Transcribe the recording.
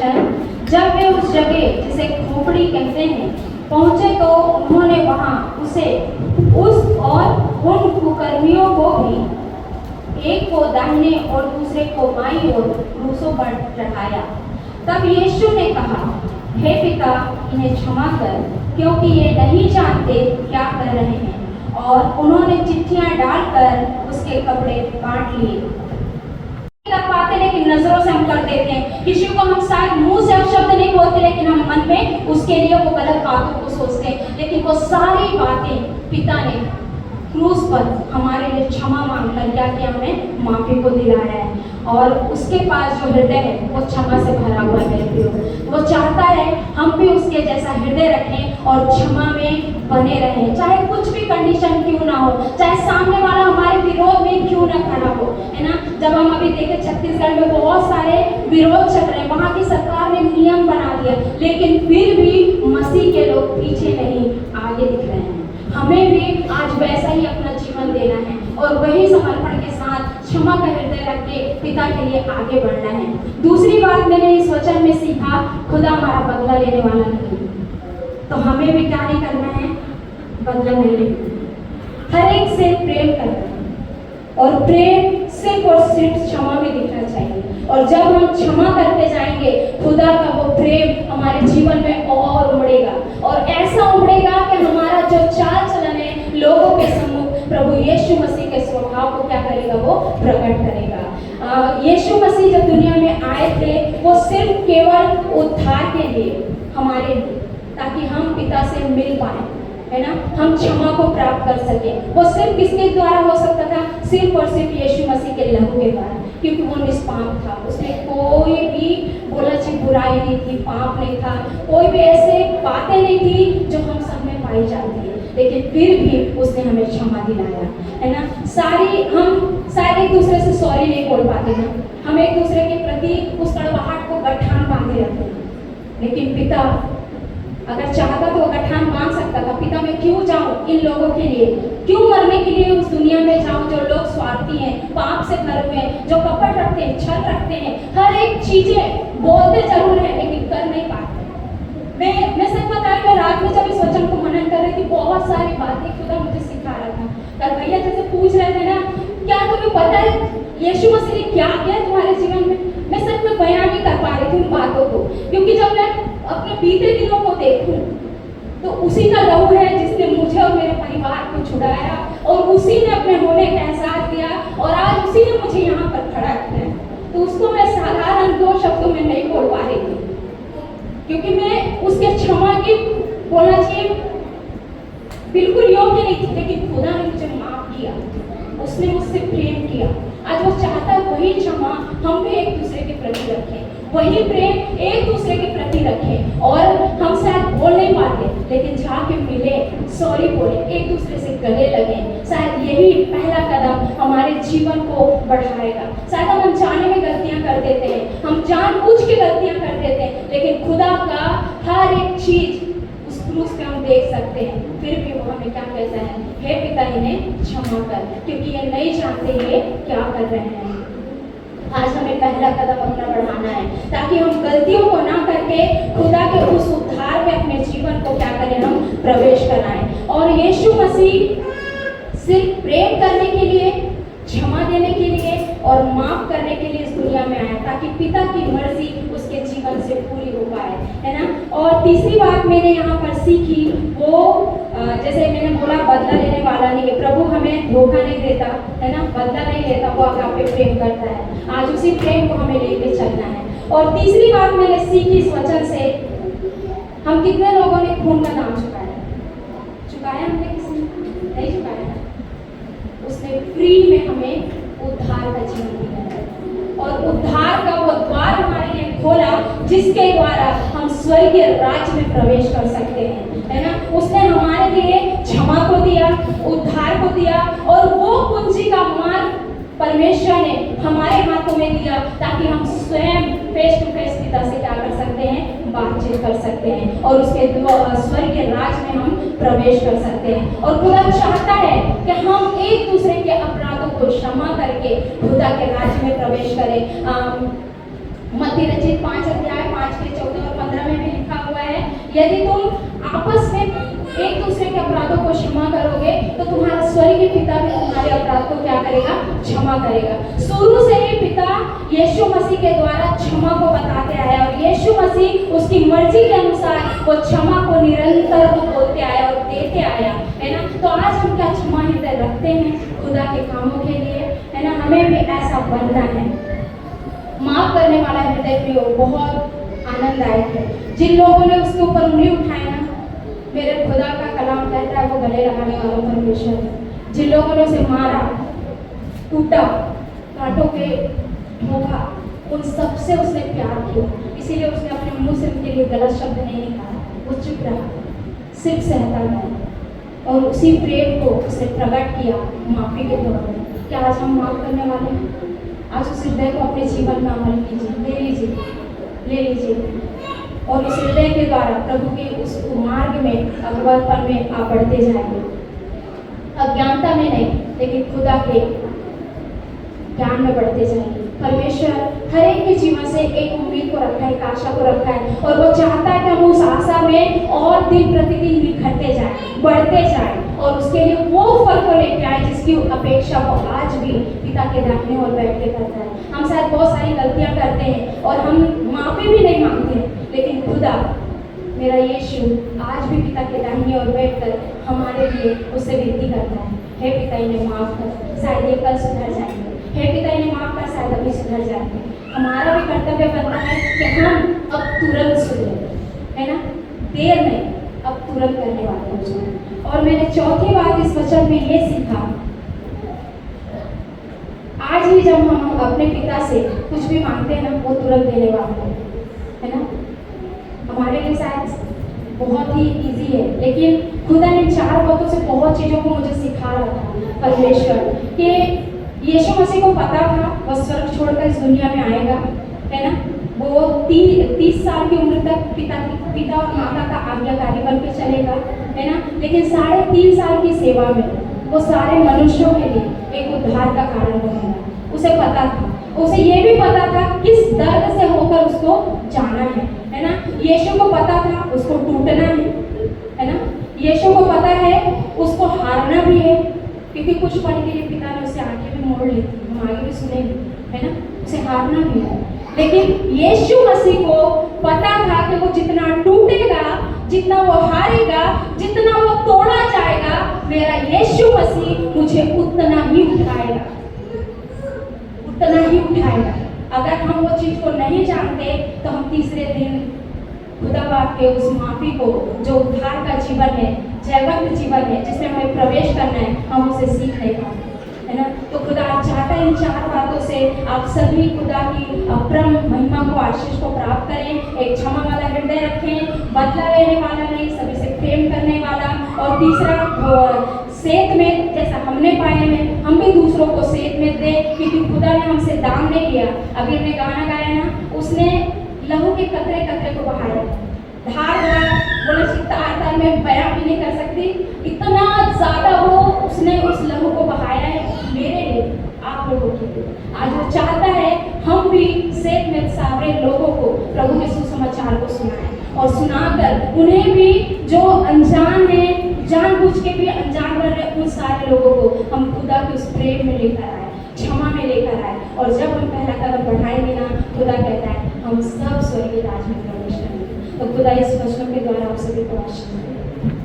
वचन, जब वे उस जगह जिसे खोपड़ी कहते हैं पहुंचे तो उन्होंने वहां उसे उस और उन कुकर्मियों को भी, एक को दाहिने और दूसरे को बाईं ओर क्रूसों पर चढ़ाया। तब यीशु ने कहा, हे पिता, इन्हें क्षमा कर, क्योंकि ये नहीं जानते क्या कर रहे हैं। और उन्होंने चिट्ठियां डालकर उसके कपड़े बांट लिए। पाते लेकिन नजरों से हम कर देते हैं। किसी को हम शायद मुंह से शब्द नहीं बोलते, लेकिन हम मन में उसके लिए वो गलत बातों को सोचते हैं। लेकिन वो सारी बातें पिता ने क्रूस पर हमारे लिए क्षमा मांग कर क्या किया, हमें माफी को दिलाया है। और उसके पास जो हृदय है वो क्षमा से भरा हुआ है। वो चाहता है हम भी उसके जैसा हृदय रखें और क्षमा में बने रहें, चाहे कुछ भी कंडीशन क्यों ना हो, चाहे सामने वाला हमारे विरोध में क्यों ना खड़ा हो, है ना। जब हम अभी देखें छत्तीसगढ़ में बहुत सारे विरोध चल रहे हैं, वहाँ की सरकार ने नियम बना दिया, लेकिन फिर भी मसीह के लोग पीछे नहीं आगे दिख रहे हैं। हमें भी आज वैसा ही अपना जीवन देना है और वही समर्पण के साथ क्षमा का हृदय रख के पिता के लिए आगे बढ़ना है। दूसरी बात मैंने इस वचन में सीखा, खुदा हमारा बदला लेने वाला नहीं, तो हमें भी क्या नहीं करना है, बदला नहीं लेना। हर एक से प्रेम करना है और प्रेम सिर्फ और सिर्फ क्षमा में दिखना चाहिए। और जब हम क्षमा करते जाएंगे, खुदा का वो प्रेम हमारे जीवन में और उमड़ेगा और ऐसा उमड़ेगा कि हमारा जो चाल चलन है लोगों के सम्मुख प्रभु यीशु मसीह के स्वभाव को क्या करेगा, वो प्रकट करेगा। यीशु मसीह जब दुनिया में आए थे वो सिर्फ केवल उद्धार के लिए, हमारे लिए, ताकि हम पिता से मिल पाए, है ना, हम क्षमा को प्राप्त कर सके। वो सिर्फ किसके द्वारा हो सकता था, सिर्फ और सिर्फ यीशु मसीह के लहू के द्वारा, क्योंकि वो निष्पाप था, उसमें कोई भी बोला ची बुराई नहीं थी, पाप नहीं था, कोई भी ऐसे बातें नहीं थी जो हम सब में पाई जाती है, लेकिन फिर भी उसने हमें क्षमा दिलाया, है ना। हम सारे एक दूसरे से सॉरी नहीं बोल पाते हैं, हम एक दूसरे के प्रति उस कड़वाहट को गठान बांधे रहते हैं, लेकिन पिता अगर चाहता तो गठान बांध सकता था। पिता मैं क्यों जाऊं इन लोगों के लिए, क्यों मरने के लिए उस दुनिया में जाऊं जो लोग स्वार्थी हैं, पाप से भरे हुए हैं, जो कपट रखते हैं, छल रखते हैं, हर एक चीजें बोलते जरूर हैं लेकिन कर नहीं पाते। मैं सच बता रही हूँ, रात में जब इस वचन को मनन कर रही थी, बहुत सारी बातें खुदा मुझे सिखा रहा था। कल भैया जैसे पूछ रहे थे ना, क्या तुम्हें पता है यीशु मसीह ने क्या किया तुम्हारे जीवन में, मैं सच में बयान नहीं कर पा रही थी उन बातों को, क्योंकि जब मैं अपने बीते दिनों को देखूं तो उसी का लहू है जिसने मुझे और मेरे परिवार को छुड़ाया और उसी ने अपने होने का एहसास दिया और आज उसी ने मुझे यहाँ पर खड़ा किया। तो उसको मैं साधारण 2 शब्दों में नहीं बोल पा रही थी, क्योंकि मैं उसके क्षमा की बोलना चाहिए बिल्कुल योग्य नहीं थी, लेकिन खुदा ने मुझे माफ किया, उसने मुझसे प्रेम किया। आज वो चाहता है वही क्षमा हम भी एक दूसरे के प्रति रखें, वही प्रेम एक दूसरे के प्रति रखें। और हम शायद बोल नहीं पाते, लेकिन जाके मिले, सॉरी बोले, एक दूसरे से गले लगे, शायद यही पहला कदम हमारे जीवन को बढ़ाएगा। शायद हम अनजाने में गलतियां कर देते हैं, हम जानबूझ के गलतियां कर देते हैं, लेकिन खुदा का हर एक चीज उस क्रूस पे हम देख सकते हैं, फिर भी वो हमें क्या कहता है, हे पिता इन्हें क्षमा कर, क्योंकि ये नहीं जानते ये क्या कर रहे हैं। आज हमें पहला कदम अपना बढ़ाना है, ताकि हम गलतियों को ना करके खुदा के उस उद्धार में अपने जीवन को क्या करें, हम प्रवेश कराएं। और यीशु मसीह सिर्फ प्रेम करने के लिए, क्षमा देने के लिए और माफ करने के लिए इस दुनिया में आया, ताकि पिता की मर्जी उसके जीवन से पूरी हो पाए, है ना। और तीसरी बात मैंने यहाँ पर सीखी, वो जैसे मैंने बोला, बदला लेने वाला नहीं है। प्रभु हमें धोखा नहीं देता, है ना, बदला नहीं लेता, वो आप प्रेम करता है। आज उसी प्रेम को हमें लेके चलना है। और तीसरी बात मैंने सीखी इस वचन से, हम कितने लोगों ने खून का दाम चुकाया हमने, किसी ने नहीं चुकाया। उसने फ्री में हमें उद्धार का जीवन दिया है और उद्धार का वो द्वार हमारे लिए खोला, जिसके द्वारा हम स्वर्गीय राज्य में प्रवेश कर सकते हैं, है ना। उसने हमारे लिए क्षमा को दिया, उद्धार को दिया, और वो कुंजी का मार्ग परमेश्वर ने हमारे हाथों में दिया, ताकि हम स्वयं फेस टू फेस पिता से क्या कर सकते हैं, बातचीत कर सकते हैं और उसके स्वर्गीय राज में हम प्रवेश कर सकते हैं। और खुदा चाहता है कि हम एक दूसरे के अपराधों को क्षमा करके खुदा के राज्य में प्रवेश करें। मत्ती रचित 5 अध्याय 5 यदि तुम आपस में एक दूसरे के अपराधों को क्षमा करोगे तो तुम्हारा स्वर्गीय पिता भी तुम्हारे अपराध को क्या करेगा? क्षमा करेगा। शुरू से ही पिता यीशु मसीह के द्वारा क्षमा को बताते आया और यीशु मसीह उसकी मर्जी के अनुसार वो क्षमा को निरंतर वो बोलते आया और देते आया, है ना। तो आज हम क्या क्षमा हृदय रखते हैं खुदा के कामों के लिए, है ना। हमें भी ऐसा बनना है। माफ करने वाला हृदय प्रियो बहुत आनंददायक है। जिन लोगों ने उसके ऊपर उंगली उठाई ना, मेरे खुदा का कलाम कहता है वो गले लगाने वाला परमेश्वर है। जिन लोगों ने उसे मारा, टूटा, कांटों पे ठोका, उन सबसे उसने प्यार किया। इसीलिए उसने अपने मुंह से उनके लिए गलत शब्द नहीं निकाला, वो चुप रहा, सिर्फ सहता गया और उसी प्रेम को उसने प्रकट किया माफी के तौर पर। क्या आज हम माफ करने वाले हैं? आज उस हृदय को अपने जीवन में अमल कीजिए, ले लीजिए और उस हृदय के द्वारा प्रभु के उस मार्ग में अगुवापन में आप बढ़ते जाएंगे। अज्ञानता में नहीं, लेकिन खुदा के ज्ञान में बढ़ते जाएंगे। परमेश्वर हर एक के जीवन से एक उम्मीद को रखा है, एक आशा को रखा है और वो चाहता है कि हम उस आशा में और दिन प्रतिदिन निखरते जाएं, बढ़ते जाएं और उसके लिए वो फल को लेके आए जिसकी अपेक्षा वो आज भी पिता के दाहिने और बैठ के करता है। हम शायद बहुत सारी गलतियां करते हैं और हम माफी भी नहीं मांगते, लेकिन खुदा मेरा यीशु आज भी पिता के दाहिने और बैठकर हमारे लिए उससे विनती करता है, हे पिता इन्हें माफ कर, शायद ये कल सुधर जाएंगे। हे पिता इन्हें माफ कर, शायद अभी सुधर जाएंगे। हमारा भी कर्तव्य बनता है कि हम अब तुरंत सुधरें, है ना, देर नहीं, अब तुरंत करने वाले हो जाए। और मैंने चौथी बात इस वचन में ये सीखा, आज भी जब हम अपने पिता से कुछ भी मांगते हैं ना, वो तुरंत देने वाले है ना। हमारे लिए शायद बहुत ही इजी है, लेकिन खुदा ने 4 बातों से बहुत चीज़ों को मुझे सिखा रखा परमेश्वर कि यीशु मसीह को पता था वह स्वर्ग छोड़कर इस दुनिया में आएगा, है ना। वो 30 साल की उम्र तक पिता और माता का आज्ञाकारी बन के चलेगा, है ना। लेकिन 3.5 साल की सेवा में वो सारे मनुष्यों के लिए एक उद्धार का कारण बनेगा। उसे पता था, उसे ये भी पता था किस दर्द से होकर उसको जाना है ना। यीशु को पता था उसको टूटना है ना। यीशु को पता है उसको हारना भी है, क्योंकि कुछ पल के लिए पिता ने उसे आगे भी मोड़ ली थी, हम आगे भी सुनेंगे, है ना। उसे हारना भी है, लेकिन यीशु मसीह को पता था कि वो जितना टूटेगा, जितना वो हारेगा, जितना वो तोड़ा जाएगा, मेरा यीशु मसीह मुझे उतना ही उठाएगा, उतना ही उठाएगा। अगर हम वो चीज को नहीं जानते तो हम तीसरे दिन खुदा बाप के उस माफी को, जो उद्धार का जीवन है, जयवंत जीवन है, जिसमें हमें प्रवेश करना है, हम उसे सीख नहीं पाते, है ना। तो खुदा चाहता है इन 4 बातों से आप सभी खुदा की अपरम महिमा को, आशीष को प्राप्त करें। एक क्षमा वाला हृदय रखें, बदला लेने वाला नहीं, सभी से प्रेम करने वाला। और तीसरा, सेत में जैसा हमने पाए हैं हम भी दूसरों को सेत में दें, क्योंकि खुदा ने हमसे दाम नहीं लिया। अभी हमने गाना गाया ना, उसने लहू के कतरे कतरे को बहाया, धार बोले तार में बयां भी नहीं कर सकती, इतना ज्यादा वो उसने उस लहू को बहाया है मेरे लिए, आप लोगों के लिए। आज वो चाहता है हम भी सेत में सारे लोगों को प्रभु के सुसमाचार को सुनाएं और सुनाकर उन्हें भी, जो अनजान है, जानबूझ के भी अनजान रह रहे, उन सारे लोगों को हम खुदा के उस प्रेम में लेकर आए, क्षमा में लेकर आए। और जब हम पहला कदम बढ़ाएंगे ना, खुदा कहता है हम सब स्वर्गीय राज में प्रवेश करेंगे। तो खुदा इस वचनों के द्वारा आप सभी को आशीष दें।